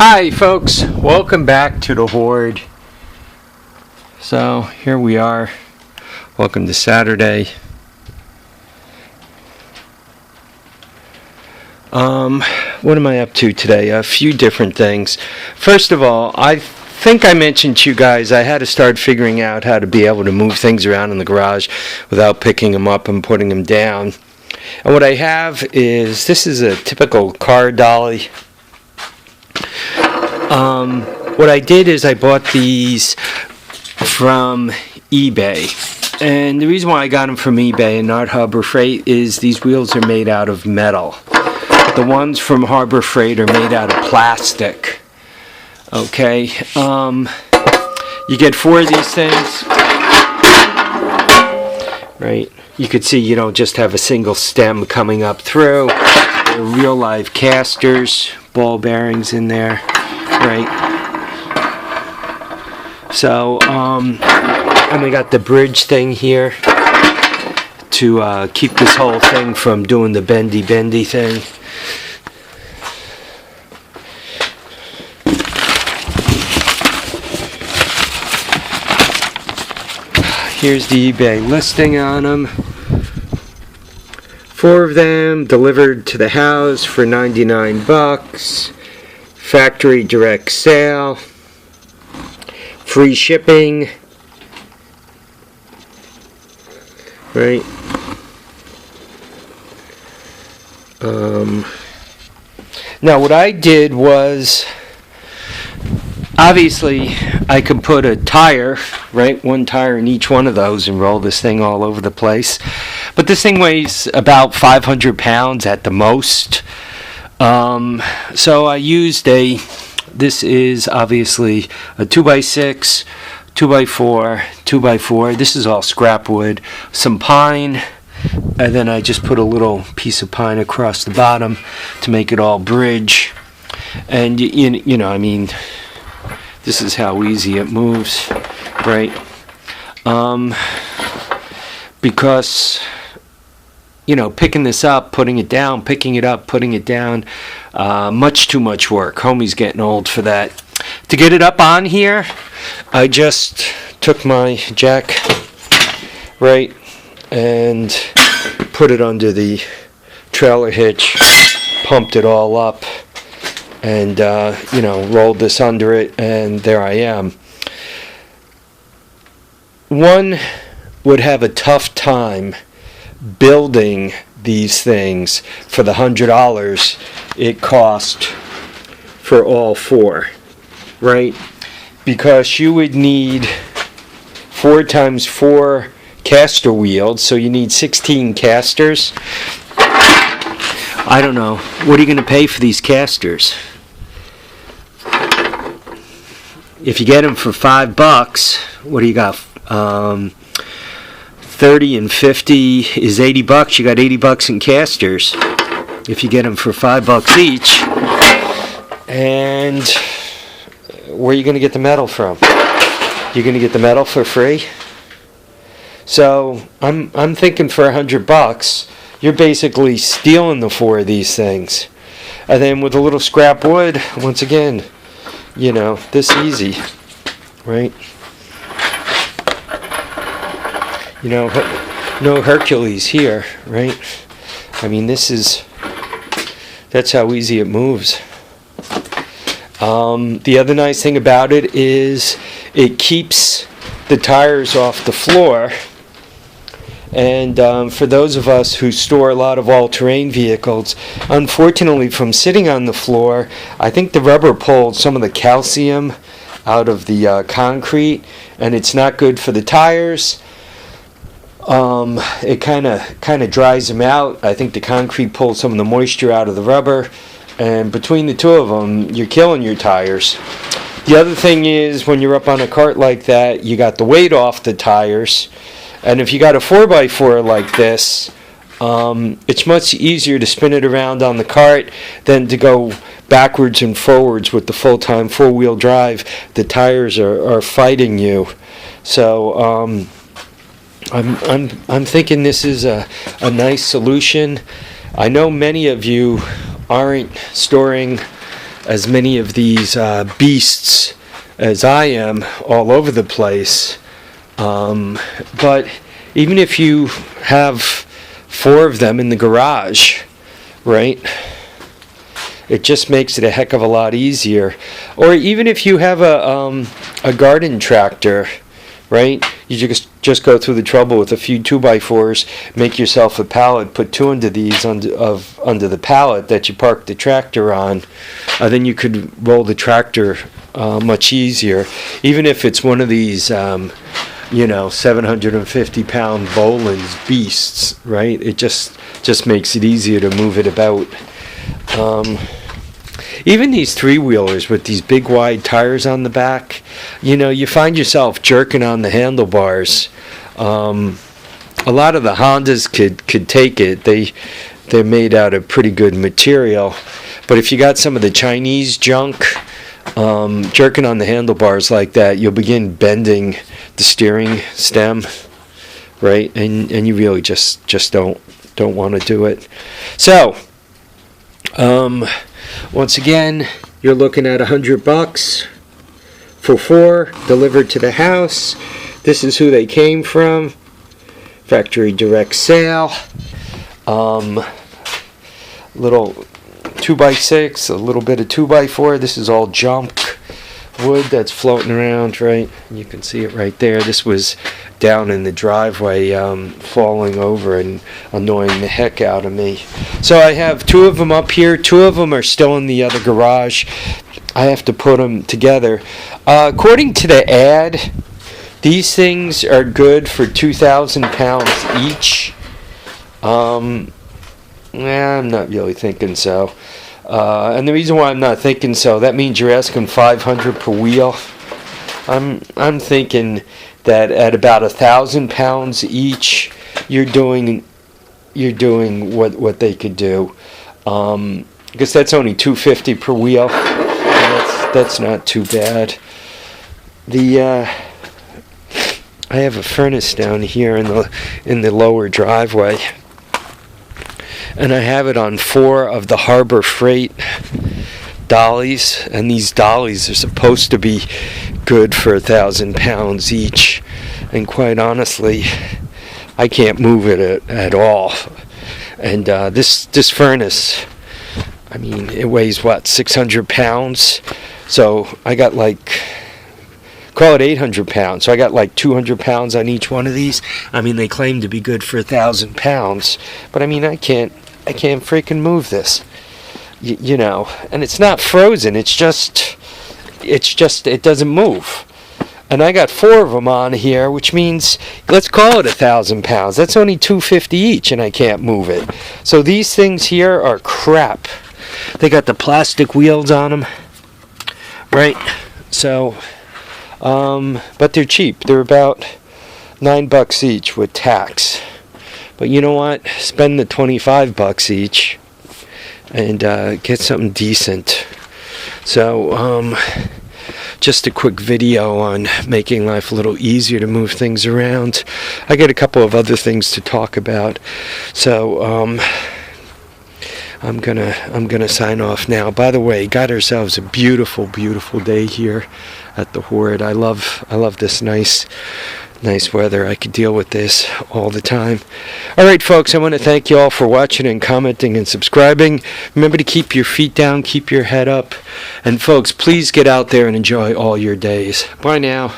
Hi folks, welcome back to the Hoard. So here we are. Welcome to Saturday. What am I up to today? A few different things. First of all, I think I mentioned to you guys I had to start figuring out how to be able to move things around in the garage without picking them up and putting them down. And what I have is, this is a typical car dolly. What I did is I bought these from eBay, and the reason why I got them from eBay and not Harbor Freight is these wheels are made out of metal. The ones from Harbor Freight are made out of plastic. Okay, you get 4 of these things, right? You could see you don't just have a single stem coming up through. They're real live casters, ball bearings in there. Right. So, and we got the bridge thing here to keep this whole thing from doing the bendy thing. Here's the eBay listing on them. 4 of them delivered to the house for $99. Factory direct sale, free shipping, right? Now what I did was, obviously I could put a tire, right, 1 tire in each one of those and roll this thing all over the place, but this thing weighs about 500 pounds at the most. So I used this is obviously a 2x6, 2x4, 2x4. This is all scrap wood, some pine, and then I just put a little piece of pine across the bottom to make it all bridge. And you know, I mean, this is how easy it moves, right? Because, you know, picking this up, putting it down, picking it up, putting it down, much too much work. Homie's getting old for that. To get it up on here, I just took my jack, right, and put it under the trailer hitch, pumped it all up, and, you know, rolled this under it, and there I am. One would have a tough time building these things for the $100 it cost for all 4, right? Because you would need 4 times 4 caster wheels, so you need 16 casters. I don't know, what are you going to pay for these casters? If you get them for $5, what do you got? 30 and 50 is $80. You got $80 in casters if you get them for $5 each. And where are you going to get the metal from? You're going to get the metal for free? So I'm thinking for $100, you're basically stealing the 4 of these things. And then with a little scrap wood, once again, you know, this easy, right? You know, no Hercules here, right? I mean, that's how easy it moves. The other nice thing about it is it keeps the tires off the floor. And for those of us who store a lot of all-terrain vehicles, unfortunately from sitting on the floor, I think the rubber pulled some of the calcium out of the concrete, and it's not good for the tires. It kind of dries them out. I think the concrete pulls some of the moisture out of the rubber, and between the 2 of them, you're killing your tires. The other thing is, when you're up on a cart like that, you got the weight off the tires, and if you got a 4x4 like this, it's much easier to spin it around on the cart than to go backwards and forwards with the full-time 4-wheel drive. The tires are fighting you. So I'm thinking this is a nice solution. I know many of you aren't storing as many of these beasts as I am all over the place. But even if you have 4 of them in the garage, right, it just makes it a heck of a lot easier. Or even if you have a garden tractor, right, you just go through the trouble with a few 2x4s, make yourself a pallet, put 2 under these under the pallet that you park the tractor on. Then you could roll the tractor much easier, even if it's one of these 750-pound Boland's beasts, right? It just makes it easier to move it about. Even these 3-wheelers with these big wide tires on the back, you find yourself jerking on the handlebars. A lot of the Hondas could take it. They're made out of pretty good material. But if you got some of the Chinese junk, jerking on the handlebars like that, you'll begin bending the steering stem, right? And you really just don't want to do it. So, once again, you're looking at $100 for 4 delivered to the house. This is who they came from. Factory direct sale. Little 2x6, a little bit of 2x4. This is all junk wood that's floating around, right? You can see it right there. This was down in the driveway, falling over and annoying the heck out of me. So I have 2 of them up here. 2 of them are still in the other garage. I have to put them together. According to the ad, these things are good for 2,000 pounds each. I'm not really thinking so. And the reason why I'm not thinking so, that means you're asking $500 per wheel. I'm thinking that at about 1,000 pounds each, you're doing what they could do. Because that's only $250 per wheel. That's not too bad. I have a furnace down here in the lower driveway. And I have it on 4 of the Harbor Freight dollies, and these dollies are supposed to be good for 1,000 pounds each. And quite honestly, I can't move it at all. And this furnace, I mean, it weighs 600 pounds. So I got call it 800 pounds. So I got 200 pounds on each one of these. I mean, they claim to be good for 1,000 pounds, but I mean, I can't freaking move this, and it's not frozen. It doesn't move. And I got 4 of them on here, which means, let's call it 1,000 pounds. That's only $250 each, and I can't move it. So these things here are crap. They got the plastic wheels on them, right? So, but they're cheap. They're about $9 each with tax. But you know what? Spend the $25 each and get something decent. So, just a quick video on making life a little easier to move things around. I got a couple of other things to talk about. So, I'm gonna sign off now. By the way, got ourselves a beautiful, beautiful day here at the Hoard. I love this nice weather. I could deal with this all the time. All right, folks, I want to thank you all for watching and commenting and subscribing. Remember to keep your feet down, keep your head up, and folks, please get out there and enjoy all your days. Bye now.